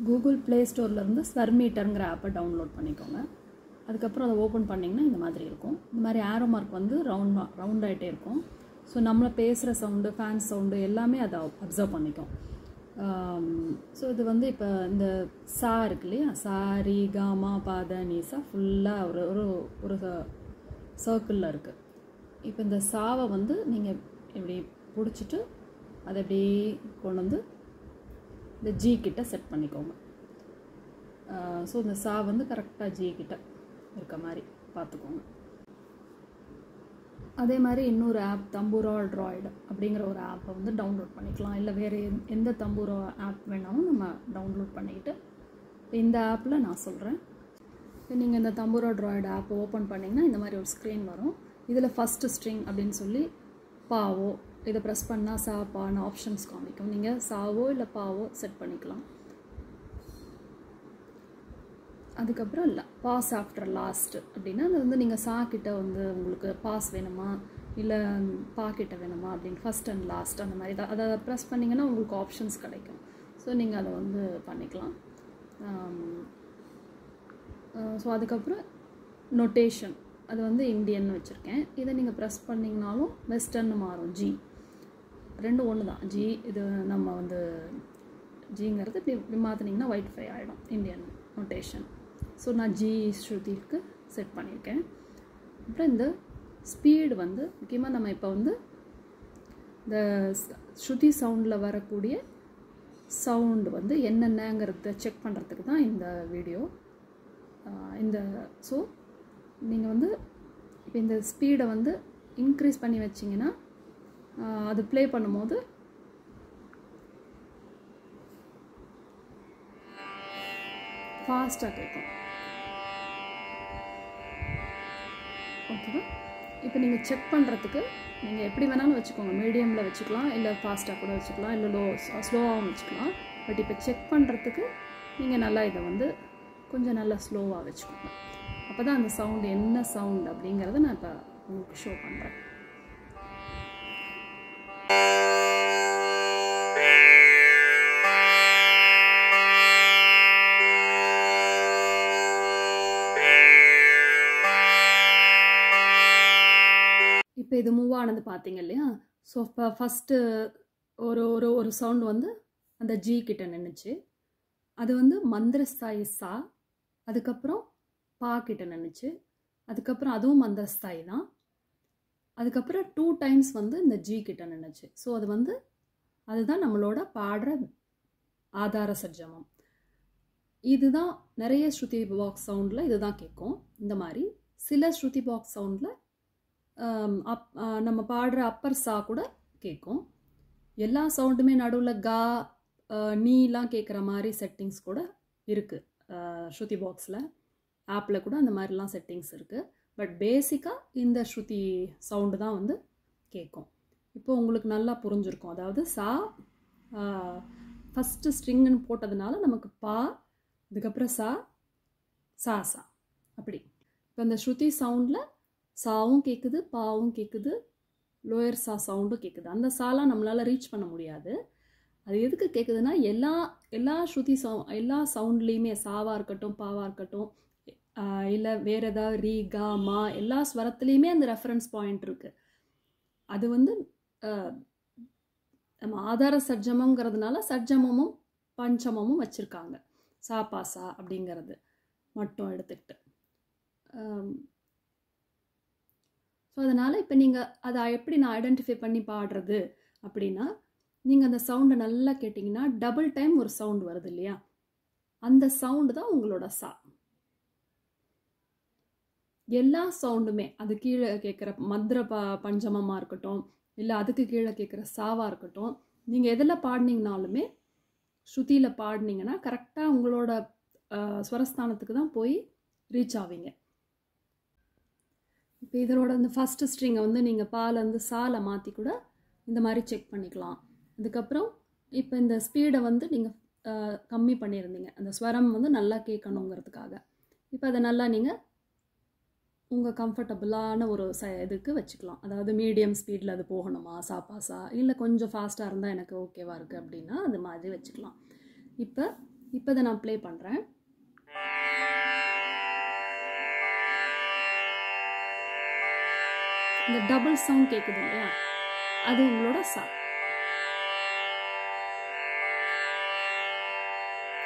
Google play ஸ்டோர்லேருந்து ஸ்வர்மீட்டருங்கிற ஆப்பை download பண்ணிக்கோங்க. அதுக்கப்புறம் அதை ஓப்பன் பண்ணிங்கன்னா இந்த மாதிரி இருக்கும். இந்த மாதிரி ஆரோ மார்க் வந்து ரவுண்ட் ஆகிட்டே இருக்கும். ஸோ நம்மளை பேசுகிற சவுண்டு, ஃபேன் சவுண்டு எல்லாமே அதை அப்சர்வ் பண்ணிக்கும். ஸோ இது வந்து இப்போ இந்த சா இருக்கு இல்லையா, சாரி காமா பாத நீசா ஃபுல்லாக ஒரு ஒரு ஒரு சர்க்கிளில் இருக்குது. இப்போ இந்த சாவை வந்து நீங்கள் இப்படி பிடிச்சிட்டு அதை இப்படி கொண்டு வந்து இந்த ஜி கிட்ட செட் பண்ணிக்கோங்க. ஸோ இந்த சா வந்து கரெக்டாக ஜி கிட்ட இருக்க மாதிரி பார்த்துக்கோங்க. அதே மாதிரி இன்னொரு ஆப் தம்பூரா ட்ராய்டு அப்படிங்கிற ஒரு ஆப்பை வந்து டவுன்லோட் பண்ணிக்கலாம். இல்லை வேறு எந்த தம்பூரா ஆப் வேணாலும் நம்ம டவுன்லோட் பண்ணிக்கிட்டு இந்த ஆப்பில் நான் சொல்கிறேன். இப்போ நீங்கள் இந்த தம்பூரா ட்ராய்டு ஆப்பை ஓப்பன் பண்ணிங்கன்னா இந்த மாதிரி ஒரு ஸ்க்ரீன் வரும். இதில் ஃபஸ்ட்டு ஸ்ட்ரிங் அப்படின்னு சொல்லி பாவோ இதை ப்ரெஸ் பண்ணால் சா பான்னு ஆப்ஷன்ஸ் காமிக்கும். நீங்கள் சாவோ இல்லை பாவோ செட் பண்ணிக்கலாம். அதுக்கப்புறம் இல்லை பாஸ் ஆஃப்டர் லாஸ்ட் அப்படின்னா அது வந்து நீங்கள் சா கிட்ட வந்து உங்களுக்கு பாஸ் வேணுமா இல்லை பா கிட்ட வேணுமா அப்படின்னு ஃபஸ்ட் அண்ட் லாஸ்ட் அந்த மாதிரி தான் அதை ப்ரெஸ் பண்ணிங்கன்னா உங்களுக்கு ஆப்ஷன்ஸ் கிடைக்கும். ஸோ நீங்கள் அதை வந்து பண்ணிக்கலாம். ஸோ அதுக்கப்புறம் நொட்டேஷன் அது வந்து இந்தியன் வச்சுருக்கேன். இதை நீங்கள் ப்ரெஸ் பண்ணிங்கனாலும் வெஸ்டர்ன்னு மாறும். ஜி ரெண்டும் ஒன்று தான். ஜி இது நம்ம வந்து ஜிங்கிறது இப்படி மாற்றினீங்கன்னா ஒயிட்ஃபை ஆகிடும் இந்தியன் நொட்டேஷன். ஸோ நான் ஜி ஸ்ருதிக்கு செட் பண்ணியிருக்கேன். அப்புறம் இந்த ஸ்பீடு வந்து முக்கியமாக நம்ம இப்போ வந்து இந்த ஸ்ருதி சவுண்டில் வரக்கூடிய சவுண்டு வந்து என்னென்னங்கிறத செக் பண்ணுறதுக்கு தான் இந்த வீடியோ. ஸோ நீங்கள் வந்து இப்போ இந்த ஸ்பீடை வந்து இன்க்ரீஸ் பண்ணி வச்சிங்கன்னா அது ப்ளே பண்ணும்போது ஃபாஸ்ட்டாக கேட்கும். ஓகேவா? இப்போ நீங்கள் செக் பண்ணுறதுக்கு நீங்கள் எப்படி வேணாலும் வச்சுக்கோங்க. மீடியமில் வச்சுக்கலாம், இல்லை ஃபாஸ்ட்டாக கூட வச்சுக்கலாம், இல்லை ஸ்லோவாகவும் வச்சுக்கலாம். பட் இப்போ செக் பண்ணுறதுக்கு நீங்கள் நல்லா இதை வந்து கொஞ்சம் நல்லா ஸ்லோவாக வச்சுக்கோங்க. அப்போ தான் அந்த சவுண்டு என்ன சவுண்ட் அப்படிங்கிறத நான் இப்போ உங்களுக்கு ஷோ பண்ணுறேன். இப்போ இது மூவ் ஆனது பார்த்தீங்க இல்லையா? ஸோ இப்போ ஃபஸ்ட்டு ஒரு ஒரு ஒரு சவுண்டு வந்து அந்த ஜி கிட்ட நின்றுச்சு. அது வந்து மந்திரஸ்தாயி சா. அதுக்கப்புறம் பா கிட்ட நின்றுச்சு. அதுக்கப்புறம் அதுவும் மந்திரஸ்தாயி தான். அதுக்கப்புறம் 2 டைம்ஸ் வந்து இந்த ஜி கிட்ட நின்றுச்சு. ஸோ அது வந்து அதுதான் நம்மளோட பாடுற ஆதார சர்ஜமம். இதுதான் நிறைய ஸ்ருதி பாக்ஸ் சவுண்டில் இதுதான் கேட்கும். இந்த மாதிரி சில ஸ்ருதி பாக்ஸ் சவுண்டில் நம்ம பாடுற அப்பர் சா கூட கேட்கும். எல்லா சவுண்டுமே நடுவில் கா நீலாம் கேட்குற மாதிரி செட்டிங்ஸ் கூட இருக்குது. ஸ்ருதி பாக்ஸில் ஆப்பில் கூட அந்த மாதிரிலாம் செட்டிங்ஸ் இருக்குது. பட் பேசிக்காக இந்த ஸ்ருதி சவுண்டு தான் வந்து கேட்கும். இப்போ உங்களுக்கு நல்லா புரிஞ்சிருக்கும். அதாவது சா ஃபஸ்ட்டு ஸ்ட்ரிங்குன்னு போட்டதுனால நமக்கு பா, அதுக்கப்புறம் சா சா சா அப்படி. இப்போ இந்த ஸ்ருதி சவுண்டில் சாவும் கேட்குது, பாவும் கேட்குது, லோயர் சா சவுண்டும் கேட்குது. அந்த சாலாம் நம்மளால் ரீச் பண்ண முடியாது. அது எதுக்கு கேட்குதுன்னா எல்லா ஸ்ருதி எல்லா சவுண்ட்லேயுமே சாவாக இருக்கட்டும், பாவாக இருக்கட்டும், இல்லை வேறு ஏதாவது ரீ கா மா எல்லா ஸ்வரத்துலேயுமே அந்த ரெஃபரன்ஸ் பாயிண்ட் இருக்குது. அது வந்து நம்ம ஆதார சர்ஜமங்கிறதுனால சர்ஜமமும் பஞ்சமமும் வச்சுருக்காங்க. சா பா சா அப்படிங்கிறது மட்டும் எடுத்துக்கிட்டு. ஸோ அதனால் இப்போ நீங்கள் அதை எப்படி நான் ஐடென்டிஃபை பண்ணி பாடுறது அப்படின்னா, நீங்கள் அந்த சவுண்டை நல்லா கேட்டிங்கன்னா டபுள் டைம் ஒரு சவுண்டு வருது இல்லையா, அந்த சவுண்டு தான் உங்களோட சா. எல்லா சவுண்டுமே அது கீழே கேட்குற மந்திர பஞ்சமமாக இருக்கட்டும், இல்லை அதுக்கு கீழே கேட்குற சாவாக இருக்கட்டும், நீங்கள் எதில் பாடினீங்கனாலுமே ஸ்ருதியில் பாடினீங்கன்னா கரெக்டாக உங்களோட ஸ்வரஸ்தானத்துக்கு தான் போய் ரீச் ஆவீங்க. இப்போ இதோட இந்த ஃபஸ்ட்டு ஸ்ட்ரிங்கை வந்து நீங்கள் பாலேருந்து சாலை மாற்றி கூட இந்த மாதிரி செக் பண்ணிக்கலாம். அதுக்கப்புறம் இப்போ இந்த ஸ்பீடை வந்து நீங்கள் கம்மி பண்ணியிருந்தீங்க, அந்த ஸ்வரம் வந்து நல்லா கேட்கணுங்கிறதுக்காக. இப்போ அதை நல்லா நீங்கள் உங்கள் கம்ஃபர்டபுளான ஒரு இதுக்கு வச்சுக்கலாம். அதாவது மீடியம் ஸ்பீடில் அது போகணுமா சா பாசா, இல்லை கொஞ்சம் ஃபாஸ்ட்டாக இருந்தால் எனக்கு ஓகேவாக இருக்குது அப்படின்னா அது மாதிரி வச்சுக்கலாம். இப்போ இப்போ இதை நான் ப்ளே பண்ணுறேன். இந்த டபுள் சவுண்ட் கேட்குது இல்லையா, அது உங்களோட சா.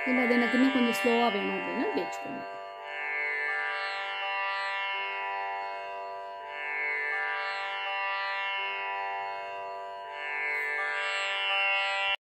இல்லை அது எனக்கு இன்னும் கொஞ்சம் ஸ்லோவாக வேணும் அப்படின்னா இப்படி வச்சுக்கோங்க.